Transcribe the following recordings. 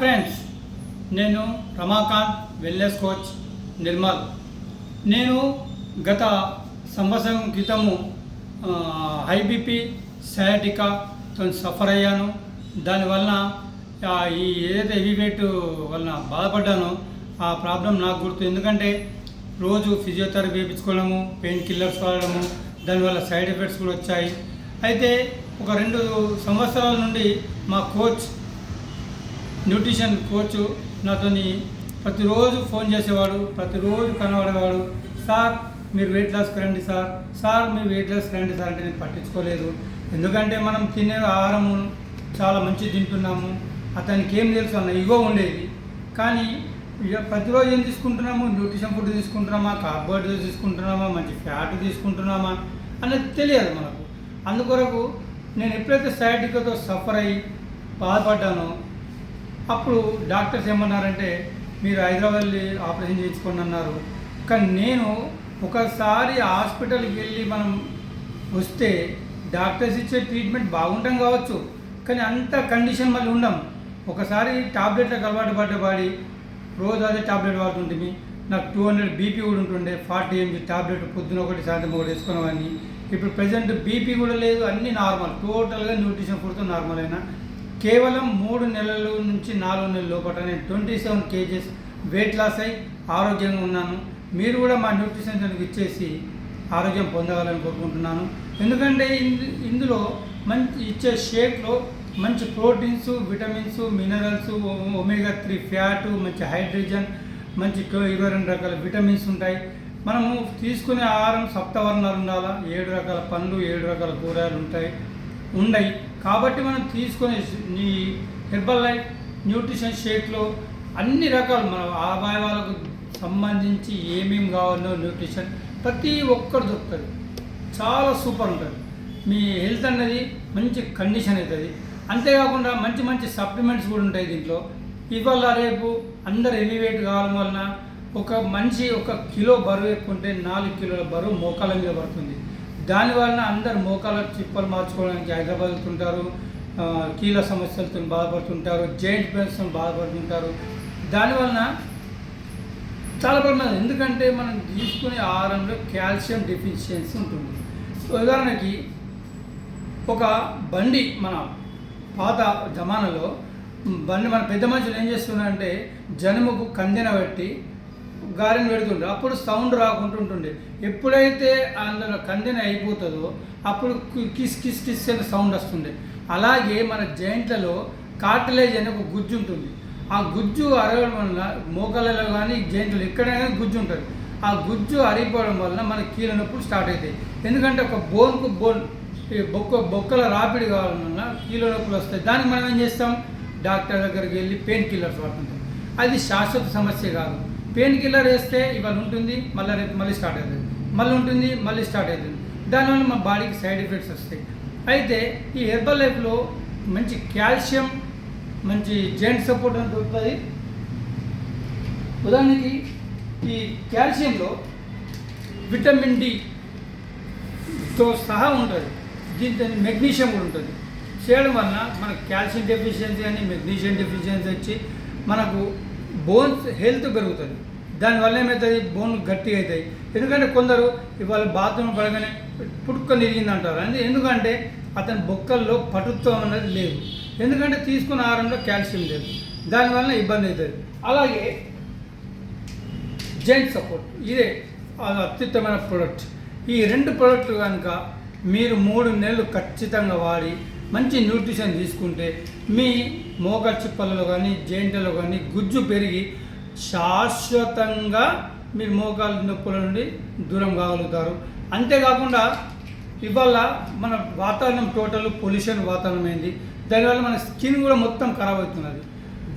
Friends, నేను Ramakant wellness coach Nirmal. నేను గత సంవత్సరం క్రితము హై బీపీ సయాటికాతో సఫర్ అయ్యాను. దానివలన ఈ ఏదైతే హెవీ వెయిట్ వలన బాధపడ్డానో ఆ ప్రాబ్లం నాకు గుర్తు. ఎందుకంటే రోజు ఫిజియోథెరపీ వేయించుకోవడము, పెయిన్ కిల్లర్స్ వాడడము, దానివల్ల సైడ్ ఎఫెక్ట్స్ కూడా వచ్చాయి. అయితే ఒక 2 సంవత్సరాల నుండి మా కోచ్, న్యూట్రిషన్ కోచ్ నాతో ప్రతిరోజు ఫోన్ చేసేవాడు, ప్రతిరోజు కనబడేవాడు. సార్ మీరు వెయిట్ లాస్కి రండి సార్ మీరు వెయిట్ లాస్కి రండి సార్ అంటే నేను పట్టించుకోలేదు. ఎందుకంటే మనం తినే ఆహారము చాలా మంచిగా తింటున్నాము, అతనికి ఏం తెలుసు అన్న ఇగో ఉండేది. కానీ ప్రతిరోజు ఏం తీసుకుంటున్నాము, న్యూట్రిషన్ ఫుడ్ తీసుకుంటున్నామా, కార్బోహైడ్రేట్స్ తీసుకుంటున్నామా, మంచి ఫ్యాట్ తీసుకుంటున్నామా అనేది తెలియదు మనకు. అందుకొరకు నేను ఎప్పుడైతే సయాటికాతో సఫర్ అయ్యి బాధపడ్డానో అప్పుడు డాక్టర్స్ ఏమన్నారంటే మీరు హైదరాబాద్ వెళ్ళి ఆపరేషన్ చేయించుకోండి అన్నారు. కానీ నేను ఒకసారి హాస్పిటల్కి వెళ్ళి మనం వస్తే డాక్టర్స్ ఇచ్చే ట్రీట్మెంట్ బాగుంటాం కావచ్చు, కానీ అంత కండిషన్ మళ్ళీ ఉండం. ఒకసారి టాబ్లెట్లకు అలవాటు పడ్డబడి రోజు అదే టాబ్లెట్ వాడుతుంటుంది. నాకు 200 బీపీ కూడా ఉంటుండే. 40 mg టాబ్లెట్ పొద్దున ఒకటి సాయంత్రం ఒకటి వేసుకునేవాడిని. ఇప్పుడు ప్రజెంట్ బీపీ కూడా లేదు, అన్నీ నార్మల్. టోటల్గా న్యూట్రిషన్ ఫుడ్తో నార్మల్ అయినా. కేవలం 3 నెలల నుంచి 4 నెలల లోపల నేను 27 kgs వెయిట్ లాస్ అయి ఆరోగ్యంగా ఉన్నాను. మీరు కూడా మా న్యూట్రిషన్ సెంటర్కి ఇచ్చేసి ఆరోగ్యం పొందగలని కోరుకుంటున్నాను. ఎందుకంటే ఇందులో మంచి ఇచ్చే షేక్లో మంచి proteins, vitamins, minerals, omega 3 fat, మంచి హైడ్రోజన్, మంచి 22 రకాల విటమిన్స్ ఉంటాయి. మనము తీసుకునే ఆహారం సప్తవర్ణాలు ఉండాలా, 7 రకాల పండ్లు, 7 రకాల కూరగాయలు ఉన్నాయి. కాబట్టి మనం తీసుకునే ఈ హెర్బల్ లైఫ్ న్యూట్రిషన్ షేక్లో అన్ని రకాలు మన అవయవాలకు సంబంధించి ఏమేమి కావాలో న్యూట్రిషన్ ప్రతి ఒక్కరు దొరుకుతుంది. చాలా సూపర్ ఉంటుంది. మీ హెల్త్ అన్నది మంచి కండిషన్ అవుతుంది. అంతేకాకుండా మంచి మంచి సప్లిమెంట్స్ కూడా ఉంటాయి దీంట్లో. ఇవాళ రేపు అందరు హెవీ వెయిట్ కావడం వలన ఒక మనిషి 1 కిలో బరువు ఎక్కుంటే 4 కిలోల బరువు మోకాళ్ళ మీద పడుతుంది. దానివలన అందరు మోకాళ్ళ చిప్పలు మార్చుకోవడానికి హైదరాబాద్ వెళ్తుంటారు, కీళ్ళ సమస్యలతో బాధపడుతుంటారు, జాయింట్ పెయిన్స్తో బాధపడుతుంటారు. దానివలన చాలా ప్రమాదం. ఎందుకంటే మనం తీసుకునే ఆహారంలో కాల్షియం డెఫిషియన్సీ ఉంటుంది. ఉదాహరణకి ఒక బండి, మన పాత జమానాలో బండి మన పెద్ద మనుషులు ఏం చేస్తున్నారంటే జనముకు కందెన పెట్టి గారెని పెడుతుండే. అప్పుడు సౌండ్ రాకుంటుంటుండే. ఎప్పుడైతే అందులో కందెన అయిపోతుందో అప్పుడు కిస్ కిస్ కిస్ అనే సౌండ్ వస్తుండే. అలాగే మన జాయింట్లలో కార్టిలేజ్ అనే ఒక గుజ్జు ఉంటుంది. ఆ గుజ్జు అరగడం వలన మోకాళ్ళలో కానీ జాయింట్లో ఎక్కడైనా గుజ్జు ఉంటుంది. ఆ గుజ్జు అరిగిపోవడం వలన మన కీళ్ళ నొప్పులు స్టార్ట్ అవుతాయి. ఎందుకంటే ఒక బోన్కు బోన్ బొక్కల రాపిడి కావడం వలన కీళ్ళ నొప్పులు వస్తాయి. దానికి మనం ఏం చేస్తాం, డాక్టర్ దగ్గరికి వెళ్ళి పెయిన్ కిల్లర్స్ వాడుతుంటాం. అది శాశ్వత సమస్య కాదు. పెయిన్ కిల్లర్ వేస్తే ఇవాళ ఉంటుంది, మళ్ళీ రేపు మళ్ళీ స్టార్ట్ అవుతుంది, మళ్ళీ ఉంటుంది, మళ్ళీ స్టార్ట్ అవుతుంది. దానివల్ల మా బాడీకి సైడ్ ఎఫెక్ట్స్ వస్తాయి. అయితే ఈ హెర్బల్ లైఫ్లో మంచి కాల్షియం, మంచి జాయింట్ సపోర్ట్ అని దొరుకుతుంది. ఉదాహరణకి ఈ కాల్షియంలో విటమిన్ డితో సహా ఉంటుంది. దీంతో మెగ్నీషియం కూడా ఉంటుంది. చేయడం వలన మనకు కాల్షియం డెఫిషియన్సీ అని, మెగ్నీషియం డెఫిషియన్సీ వచ్చి మనకు బోన్స్ హెల్త్ పెరుగుతుంది. దానివల్ల ఏమవుతుంది, బోన్ గట్టిగా అవుతాయి. ఎందుకంటే కొందరు ఇవాళ బాత్రూమ్ పడగానే పుట్టుకొని తిరిగింది అంటారు. ఎందుకంటే అతని బొక్కల్లో పటుత్వం అనేది లేదు. ఎందుకంటే తీసుకున్న ఆహారంలో కాల్షియం లేదు, దానివల్ల ఇబ్బంది అవుతుంది. అలాగే జాయింట్ సపోర్ట్ ఇదే అత్యుత్తమైన ప్రోడక్ట్. ఈ 2 ప్రోడక్ట్లు కనుక మీరు 3 నెలలు ఖచ్చితంగా వాడి మంచి న్యూట్రిషన్ తీసుకుంటే మీ మోకాళ్ళ చిప్పలలో కానీ జాయింట్లలో కానీ గుజ్జు పెరిగి శాశ్వతంగా మీరు మోకాళ్ళ నొప్పుల నుండి దూరం కాగలుగుతారు. అంతేకాకుండా ఇవాళ మన వాతావరణం టోటల్ పొల్యూషన్ వాతావరణం అయింది. దానివల్ల మన స్కిన్ కూడా మొత్తం ఖరాబ్ అవుతున్నది.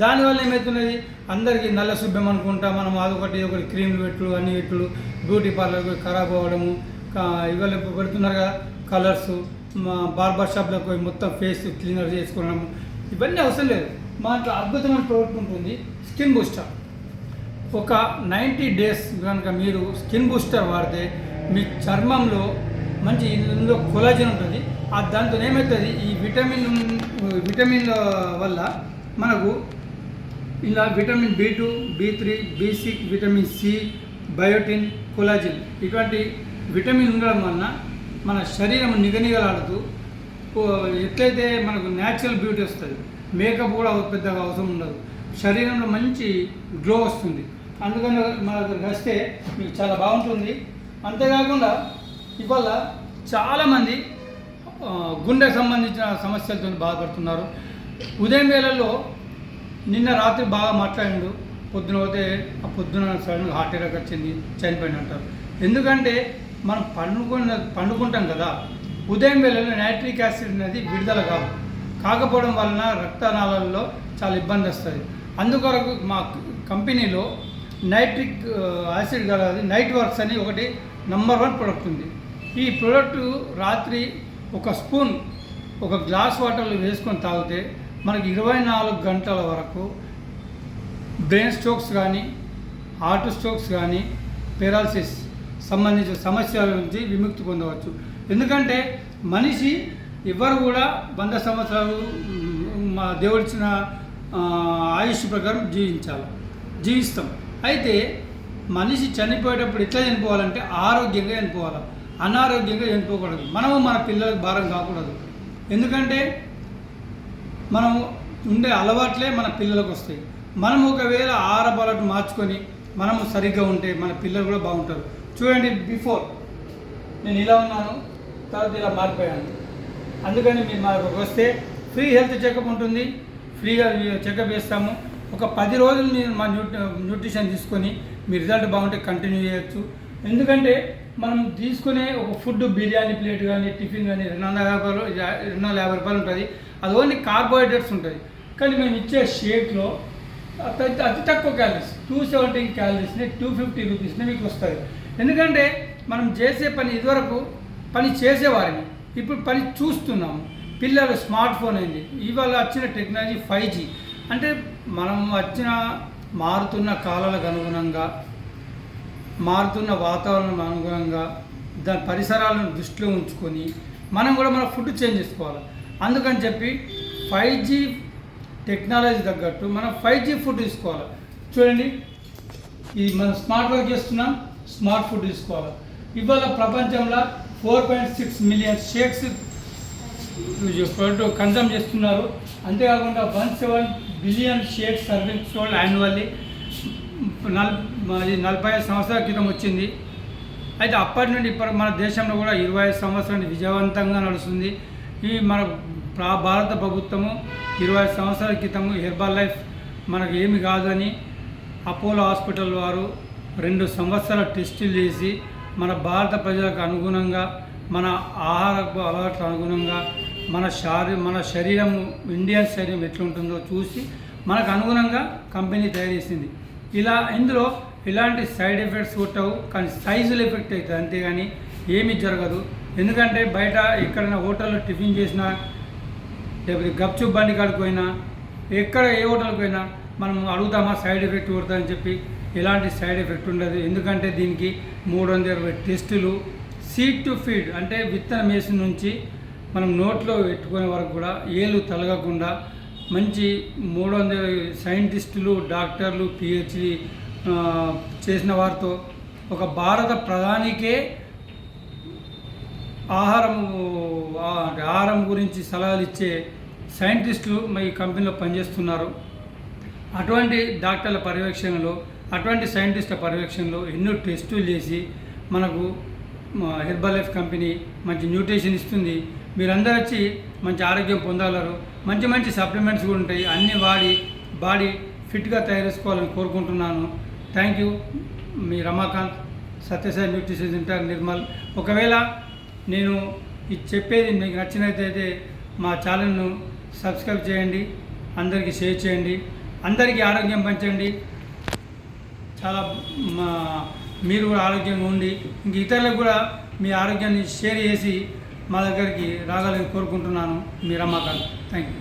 దానివల్ల ఏమవుతున్నది, అందరికీ నల్ల శుభ్రం అనుకుంటా మనం అదొకటి క్రీమ్లు పెట్టుడు, అన్ని పెట్టుడు, బ్యూటీ పార్లర్కి ఖరాబ్ అవ్వడము. ఇవాళ పెడుతున్నారు కదా కలర్స్, బార్బర్ షాప్లకు పోయి మొత్తం ఫేస్ క్లీనర్ చేసుకోవడము. ఇవన్నీ అవసరం లేదు. మా ఇంట్లో అద్భుతమైన ప్రోడక్ట్ ఉంటుంది, స్కిన్ బూస్టర్. ఒక 90 days కనుక మీరు స్కిన్ బూస్టర్ వాడితే మీ చర్మంలో మంచి ఇందులో కొలాజన్ ఉంటుంది. దాంతో ఏమవుతుంది, ఈ విటమిన్ వల్ల మనకు ఇలా vitamin B2, B3, B6, vitamin C, biotin, collagen ఇటువంటి విటమిన్ ఉండడం వలన మన శరీరం నిగనిగలాడుతూ ఎట్లయితే మనకు న్యాచురల్ బ్యూటీ వస్తుంది, మేకప్ కూడా పెద్దగా అవసరం ఉండదు, శరీరంలో మంచి గ్లో వస్తుంది. అందుకని మన దగ్గరికి వస్తే మీకు చాలా బాగుంటుంది. అంతేకాకుండా ఇవాళ చాలామంది గుండెకు సంబంధించిన సమస్యలతో బాధపడుతున్నారు. ఉదయం వేళల్లో నిన్న రాత్రి బాగా మాట్లాడిండు, పొద్దున పోతే ఆ పొద్దున సడన్గా హార్ట్ అటాక్ వచ్చింది, చనిపోయింది అంటారు. ఎందుకంటే మనం పండుకుంటాం కదా, ఉదయం వేళలో నైట్రిక్ యాసిడ్ అనేది విడుదల కాకపోవడం వలన రక్తనాళాలలో చాలా ఇబ్బంది వస్తుంది. అందుకొరకు మా కంపెనీలో నైట్రిక్ యాసిడ్ కలది నైట్ వర్క్స్ అని ఒకటి నంబర్ 1 ప్రోడక్ట్ ఉంది. ఈ ప్రోడక్ట్ రాత్రి ఒక స్పూన్ ఒక గ్లాస్ వాటర్లో వేసుకొని తాగితే మనకి 24 గంటల వరకు బ్రెయిన్ స్ట్రోక్స్ కానీ, హార్ట్ స్ట్రోక్స్ కానీ, పెరాలసిస్ సంబంధించిన సమస్యల నుంచి విముక్తి పొందవచ్చు. ఎందుకంటే మనిషి ఎవరు కూడా 100 సంవత్సరాలు మా దేవుడిచ్చిన ఆయుష్ ప్రకారం జీవిస్తాం. అయితే మనిషి చనిపోయేటప్పుడు ఎట్లా చనిపోవాలంటే ఆరోగ్యంగా చనిపోవాలి, అనారోగ్యంగా చనిపోకూడదు. మనము మన పిల్లలకు భారం కాకూడదు. ఎందుకంటే మనం ఉండే అలవాట్లే మన పిల్లలకు వస్తాయి. మనం ఒకవేళ ఆహార అలవాటు మార్చుకొని మనము సరిగ్గా ఉంటే మన పిల్లలు కూడా బాగుంటారు. చూడండి, బిఫోర్ నేను ఇలా ఉన్నాను, తర్వాత ఇలా మారిపోయాను. అందుకని మీరు మాకు వస్తే ఫ్రీ హెల్త్ చెకప్ ఉంటుంది, ఫ్రీగా చెకప్ చేస్తాము. ఒక 10 రోజులు మీరు మా న్యూట్రిషన్ తీసుకొని మీ రిజల్ట్ బాగుంటే కంటిన్యూ చేయొచ్చు. ఎందుకంటే మనం తీసుకునే ఒక ఫుడ్ బిర్యానీ ప్లేట్ కానీ, టిఫిన్ కానీ 250 రూపాయలు ఉంటుంది. అది ఓన్లీ కార్బోహైడ్రేట్స్ ఉంటుంది. కానీ మేము ఇచ్చే షేక్లో అతి తక్కువ క్యాలరీస్ 270 క్యాలరీస్ని 250 రూపీస్ని మీకు వస్తుంది. ఎందుకంటే మనం చేసే పని ఇదివరకు పని చేసేవారిని, ఇప్పుడు పని చూస్తున్నాము. పిల్లలు స్మార్ట్ ఫోన్ అయింది, ఇవాళ వచ్చిన టెక్నాలజీ 5G. అంటే మనం మారుతున్న కాలాలకు అనుగుణంగా, మారుతున్న వాతావరణం అనుగుణంగా దాని పరిసరాలను దృష్టిలో ఉంచుకొని మనం కూడా మన ఫుడ్ చేంజ్ చేసుకోవాలి. అందుకని చెప్పి 5G టెక్నాలజీ తగ్గట్టు మనం 5G ఫుడ్ తీసుకోవాలి. చూడండి, ఇది మనం స్మార్ట్ వర్క్ చేస్తున్నాం, స్మార్ట్ ఫుడ్ తీసుకోవాలి. ఇవాళ ప్రపంచంలో 4.6 మిలియన్ షేక్స్ కన్సమ్ చేస్తున్నారు. అంతేకాకుండా 17 billion shakes serving sold annually. 45 సంవత్సరాల క్రితం వచ్చింది. అయితే అప్పటి నుండి ఇప్పటి మన దేశంలో కూడా 25 సంవత్సరాలు విజయవంతంగా నడుస్తుంది. ఈ మన భారత ప్రభుత్వము 25 సంవత్సరాల క్రితము హెర్బల్ లైఫ్ మనకు ఏమి కాదని అపోలో హాస్పిటల్ వారు 2 సంవత్సరాల టెస్టులు చేసి మన భారత ప్రజలకు అనుగుణంగా, మన ఆహారపు అలవాట్లకు అనుగుణంగా మన శరీరము, ఇండియన్ శరీరం ఎట్లుంటుందో చూసి మనకు అనుగుణంగా కంపెనీ తయారు చేసింది. ఇందులో ఎలాంటి సైడ్ ఎఫెక్ట్స్ కొట్టవు, కానీ సైజులు ఎఫెక్ట్ అవుతుంది, అంతేగాని ఏమీ జరగదు. ఎందుకంటే బయట ఎక్కడైనా హోటల్లో టిఫిన్ చేసినా, లేకపోతే గప్చుప్ బండి కాడికి పోయినా, ఎక్కడ ఏ హోటల్కి పోయినా మనం అడుగుతామా సైడ్ ఎఫెక్ట్ కొడతామని చెప్పి. ఎలాంటి సైడ్ ఎఫెక్ట్ ఉండదు. ఎందుకంటే దీనికి 320 టెస్టులు, సీడ్ టు ఫీడ్ అంటే విత్తనం వేసిన నుంచి మనం నోట్లో పెట్టుకునే వరకు కూడా ఏళ్ళు తలగకుండా మంచి 300 సైంటిస్టులు, డాక్టర్లు, PhD చేసిన వారితో ఒక భారత ప్రధానికే ఆహారం గురించి సలహాలు ఇచ్చే సైంటిస్టులు ఈ కంపెనీలో పనిచేస్తున్నారు. అటువంటి డాక్టర్ల పర్యవేక్షణలో, అటువంటి సైంటిస్టుల పర్యవేక్షణలో ఎన్నో టెస్టులు చేసి మనకు హెర్బల్ లైఫ్ కంపెనీ మంచి న్యూట్రిషన్ ఇస్తుంది. మీరందరూ వచ్చి మంచి ఆరోగ్యం పొందగలరు. మంచి మంచి సప్లిమెంట్స్ కూడా ఉంటాయి. అన్నీ వాడి బాడీ ఫిట్గా తయారు చేసుకోవాలని కోరుకుంటున్నాను. Thank you. మీ రమాకాంత్, సత్యసాయి న్యూట్రిషన్ సెంటర్, నిర్మల్. ఒకవేళ నేను ఇది చెప్పేది మీకు నచ్చినట్లయితే మా ఛానల్ను సబ్స్క్రైబ్ చేయండి, అందరికీ షేర్ చేయండి, అందరికీ ఆరోగ్యం పంచండి. చాలా మీరు కూడా ఆరోగ్యంగా ఉండి ఇంక ఇతరులకు కూడా మీ ఆరోగ్యాన్ని షేర్ చేసి మా దగ్గరికి రాగాలని కోరుకుంటున్నాను. మీ రమాకాంత్. Thank you.